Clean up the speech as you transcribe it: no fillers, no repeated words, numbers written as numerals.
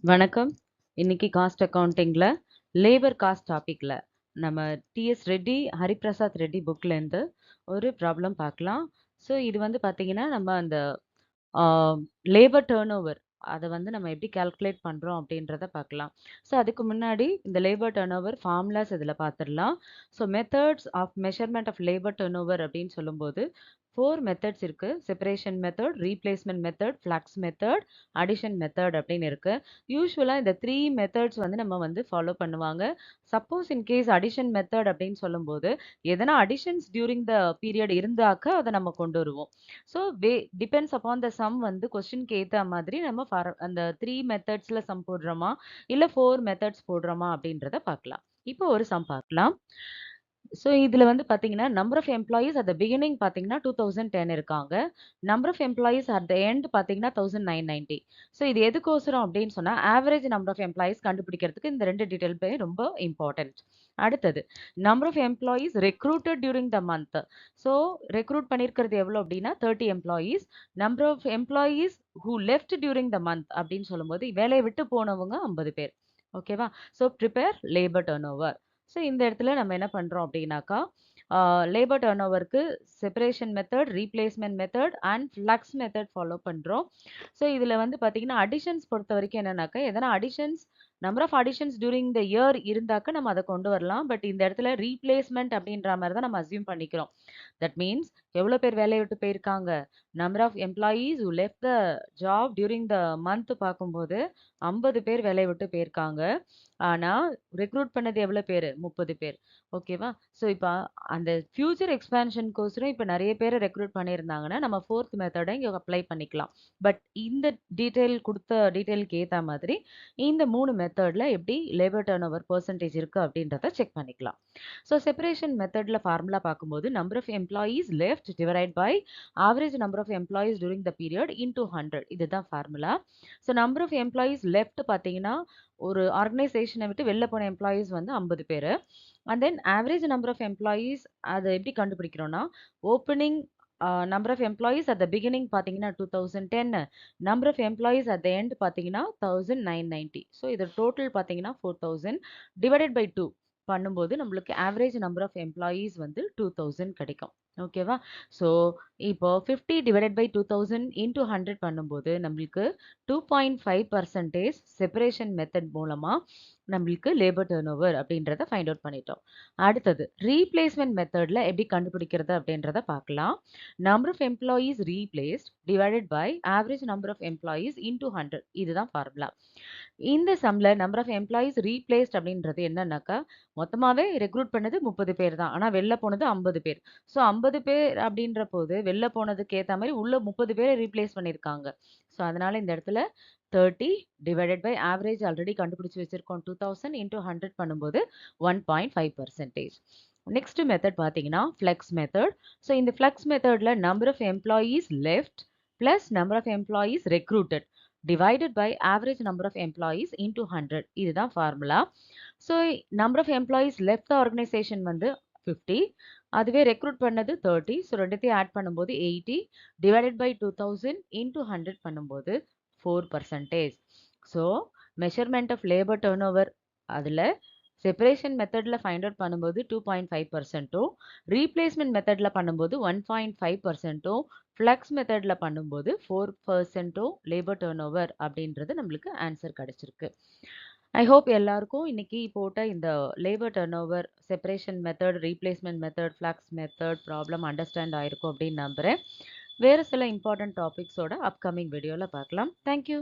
வணக்கம். இன்னைக்கு cost அக்கவுண்டிங்ல labour cost டாபிக்ல நம்ம டிஎஸ் ரெட்டி, ஹரிபிரசாத் ரெட்டி புக்லேருந்து ஒரு ப்ராப்ளம் பார்க்கலாம். ஸோ இது வந்து பார்த்தீங்கன்னா, நம்ம அந்த ஆ லேபர் டர்னோவர் அத வந்து நம்ம எப்படி கால்குலேட் பண்றோம் அப்படின்றத பார்க்கலாம். ஸோ அதுக்கு முன்னாடி இந்த லேபர் டர்னோவர் ஃபார்முலாஸ் இதில பார்த்துடலாம். So methods of measurement of labour turnover அப்படின்னு சொல்லும்போது 4 மெத்தட்ஸ் இருக்கு. Separation method, replacement method, flux method, addition method அப்படின்னு இருக்கு. யூசுவலா இந்த 3 மெத்தட்ஸ் வந்து நம்ம வந்து ஃபாலோ பண்ணுவாங்க. Suppose in case addition method அப்படின்னு சொல்லும்போது, எதனா அடிஷன்ஸ் டியூரிங் த பீரியட் இருந்தாக்க அத நம்ம கொண்டு வருவோம். So depends upon the some வந்து கொஸ்டின்க்கு ஏத்த மாதிரி நம்ம அந்த 3 மெத்தட்ஸ்ல சம் போடுறோமா, இல்ல 4 மெத்தட்ஸ் போடுறோமா அப்படின்றத பார்க்கலாம். இப்போ ஒரு சம் பார்க்கலாம். ஸோ இதுல வந்து பார்த்தீங்கன்னா, number of employees at the beginning பார்த்தீங்கன்னா 2010 இருக்காங்க. Number of employees at the end பார்த்தீங்கன்னா 1990. ஸோ இது எதுக்கோசரம் அப்படின்னு சொன்னா, ஆவரேஜ் நம்பர் ஆஃப் எம்ப்ளாயீஸ் கண்டுபிடிக்கிறதுக்கு இந்த 2 டீட்டெயிலுமே ரொம்ப இம்பார்ட்டன்ட். அடுத்தது number of employees recruited during the month. So recruit பண்ணியிருக்கிறது எவ்வளோ அப்படின்னா 30 employees. Number of employees who left during the month அப்படின்னு சொல்லும்போது, வேலைய விட்டு போனவங்க 50 பேர். ஓகேவா? So prepare labour turnover. So இந்த இடத்துல நம்ம என்ன பண்றோம் அப்படின்னாக்கா, லேபர் டர்னோவருக்கு separation method, replacement method and flux method follow பண்றோம். ஸோ இதுல வந்து பார்த்தீங்கன்னா, அடிஷன்ஸ் பொறுத்தவரைக்கும் என்னன்னாக்கா, எதனா additions number of additions during the year இருந்தாக்க நம்ம அத கொண்டு வரலாம். பட் இந்த இடத்துல ரீப்ளேஸ்மென்ட் அப்படின்ற மாரி தான் நம்ம அஸ்யூம் பண்ணிக்கிறோம். தட் மீன்ஸ் எவ்வளோ பேர் வேலைய விட்டு போயிருக்காங்க? Number of employees who left the job during the month பார்க்கும்போது 50 பேர் வேலைய விட்டு போயிருக்காங்க. ஆனா, ரெக்ரூட் பண்ணது எவ்வளோ பேரு? 30 பேர். ஓகேவா? ஸோ, இப்ப அந்த ஃபியூச்சர் எக்ஸ்பான்ஷன்க்கோசரம் இப்ப நெறைய பேர ரெக்ரூட் பண்ணியிருந்தாங்கன்னா, நம்ம 4த் மெத்தட இங்க அப்ளை பண்ணிக்கலாம். பட் இந்த குடுத்த டீட்டெயிலுக்கு ஏத்தா மாதிரி, இந்த 3 மெத்தட்ல எப்படி லேபர் டர்னோவர் பெர்சன்டேஜ் இருக்கு அப்படின்றத செக் பண்ணிக்கலாம். ஸோ, செப்பரேஷன் மெத்தட்ல ஃபார்முலா பார்க்கும்போது, number of employees left divided by average number of employees during the period into 100 இதுதான் formula. So, number of employees left பார்த்தீங்கன்னா, ஒரு ஆர்கனைசேஷன விட்டு வெளில போன எம்ப்ளாயீஸ் வந்து 50 பேரு. And then average number of employees அத எப்படி கண்டுபிடிக்கிறோம்னா, opening number of employees at the beginning பார்த்தீங்கன்னா 2010 number of employees at the end பார்த்தீங்கன்னா 1990. ஸோ இது டோட்டல் பார்த்தீங்கன்னா 4000 டிவைடட் பை 2 பண்ணும்போது நம்மளுக்கு ஆவரேஜ் நம்பர் ஆஃப் எம்ப்ளாயீஸ் வந்து 2000 கிடைக்கும். ஓகேவா? ஸோ இப்போ 50 டிவைடட் பை 2000 இன்டூ 100 பண்ணும்போது நம்மளுக்கு 2.5% செப்பரேஷன் மெத்தட் மூலமா நம்மளுக்கு லேபர் டர்னோவர் அப்படின்றத ஃபைண்ட் அவுட் பண்ணிட்டோம். அடுத்தது ரீப்ளேஸ்மென்ட் மெத்தட்ல எப்படி கண்டுபிடிக்கிறது அப்படின்றத பார்க்கலாம். Number of employees replaced divided by average number of employees into 100 இதுதான் ஃபார்முலா. இந்த சம்ல நம்பர் ஆஃப் எம்ப்ளாயீஸ் ரீப்ளேஸ்ட் அப்படின்றது என்னன்னாக்கா, மொத்தமாவே ரெக்ரூட் பண்ணது 30 பேர் தான். ஆனா வெளில போனது 50 பேர். ஸோ 50 பேர் அப்படின்ற போது வெளில போனதுக்கு ஏத்த மாரி உள்ள 30 பேர ரீப்ளேஸ் பண்ணியிருக்காங்க. ஸோ அதனால இந்த இடத்துல 30 டிவைடட் பை ஆவரேஜ் ஆல்ரெடி கண்டுபிடிச்சு வச்சிருக்கோம். 2000 இன்டூ 100 பண்ணும்போது 1.5%. நெக்ஸ்ட் மெத்தட் பார்த்தீங்கன்னா, ஃப்ளெக்ஸ் மெத்தட். ஸோ இந்த ஃப்ளெக்ஸ் மெத்தட்ல number of employees left plus number of employees recruited divided by average number of employees into 100 இதுதான் formula. So number of employees left the organisation வந்து 50. அதுவே recruit பண்ணது 30. So 2த்தையும் add பண்ணும்போது 80 divided by 2000 into 100 பண்ணும்போது 4%. So measurement of labour turnover அதுல separation மெத்தட்ல find out பண்ணும்போது 2.5%ம் ரீப்ளேஸ்மென்ட் மெத்தட்ல பண்ணும்போது 1.5%ம் ஃப்ளக்ஸ் மெத்தட்ல பண்ணும்போது 4%ம் லேபர் டர்னோவர் அப்படின்றது நம்மளுக்கு ஆன்சர் கிடைச்சிருக்கு. ஐ ஹோப் எல்லாருக்கும் இன்னைக்கு போட்ட இந்த labour turnover separation method, replacement method, flux method problem understand ஆயிருக்கும் அப்படின்னு நம்புறேன். வேறு சில இம்பார்ட்டன்ட் டாபிக்ஸோட அப்கமிங் வீடியோல பார்க்கலாம். Thank you.